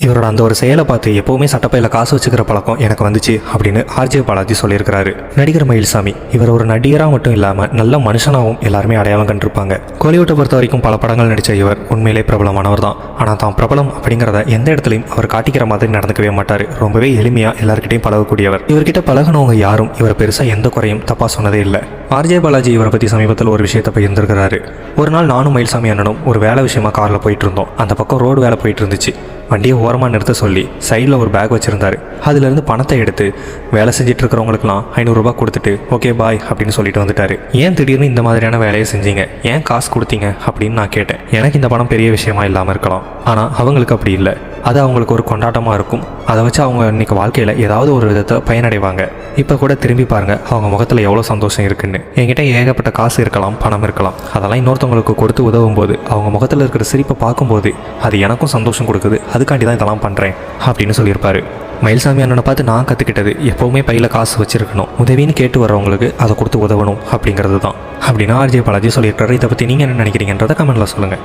இவரோட அந்த ஒரு செயலை பார்த்து எப்போவுமே சட்டப்பையில் காசு வச்சுக்கிற பழக்கம் எனக்கு வந்துச்சு அப்படின்னு ஆர்ஜே பாலாஜி சொல்லியிருக்கிறாரு. நடிகர் மயில்சாமி இவர் ஒரு நடிகராக மட்டும் இல்லாமல் நல்ல மனுஷனாகவும் எல்லாருமே அடையாளம் கண்டிருப்பாங்க. கோலிவுட்டை பொறுத்த வரைக்கும் பல படங்கள் நடித்த இவர் உண்மையிலே பிரபலமானவர் தான். ஆனால் தான் பிரபலம் அப்படிங்கிறத எந்த இடத்துலையும் அவர் காட்டிக்கிற மாதிரி நடந்துக்கவே மாட்டார். ரொம்பவே எளிமையாக எல்லாருக்கிட்டையும் பழகக்கூடியவர். இவர்கிட்ட பழகினவங்க யாரும் இவர் பெருசாக எந்த குறையும் தப்பாக சொன்னதே இல்லை. ஆர்ஜே பாலாஜி இவரை பற்றி சமீபத்தில் ஒரு விஷயத்தை பகிர்ந்திருக்கிறாரு. ஒரு நாள் நானும் மயில்சாமி அண்ணனும் ஒரு வேலை விஷயமா காரில் போயிட்டு இருந்தோம். அந்த பக்கம் ரோடு வேலை போயிட்டு இருந்துச்சு. வண்டியை ஓரமாக நிறுத்த சொல்லி சைடில் ஒரு பேக் வச்சுருந்தாரு. அதுலேருந்து பணத்தை எடுத்து வேலை செஞ்சுட்டு இருக்கிறவங்களுக்குலாம் 500 ரூபாய் கொடுத்துட்டு ஓகே பாய் அப்படின்னு சொல்லிட்டு வந்துட்டாரு. ஏன் திடீர்னு இந்த மாதிரியான வேலையை செஞ்சீங்க, ஏன் காசு கொடுத்தீங்க அப்படின்னு நான் கேட்டேன். எனக்கு இந்த பணம் பெரிய விஷயமா இல்லாமல் இருக்கலாம், ஆனால் அவங்களுக்கு அப்படி இல்லை. அது அவங்களுக்கு ஒரு கொண்டாட்டமாக இருக்கும். அதை வச்சு அவங்க இன்றைக்கி வாழ்க்கையில் ஏதாவது ஒரு விதத்தில் பயனடைவாங்க. இப்போ கூட திரும்பி பாருங்கள் அவங்க முகத்தில் எவ்வளோ சந்தோஷம் இருக்குன்னு. என்கிட்ட ஏகப்பட்ட காசு இருக்கலாம், பணம் இருக்கலாம், அதெல்லாம் இன்னொருத்தவங்களுக்கு கொடுத்து உதவும் போது அவங்க முகத்தில் இருக்கிற சிரிப்பை பார்க்கும்போது அது எனக்கும் சந்தோஷம் கொடுக்குது. அதுக்காண்டி தான் இதெல்லாம் பண்ணுறேன் அப்படின்னு சொல்லியிருப்பாரு. மயில்சாமி அண்ணனை பார்த்து நான் கற்றுக்கிட்டது எப்போவுமே பையில் காசு வச்சுருக்கணும், உதவின்னு கேட்டு வரவங்களுக்கு அதை கொடுத்து உதவணும் அப்படிங்கிறது தான் அப்படின்னு ஆர்ஜே பாலாஜி சொல்லியிருக்காரு. இதை பற்றி நீங்கள் என்ன நினைக்கிறீங்கன்றதை கமெண்ட்டில் சொல்லுங்கள்.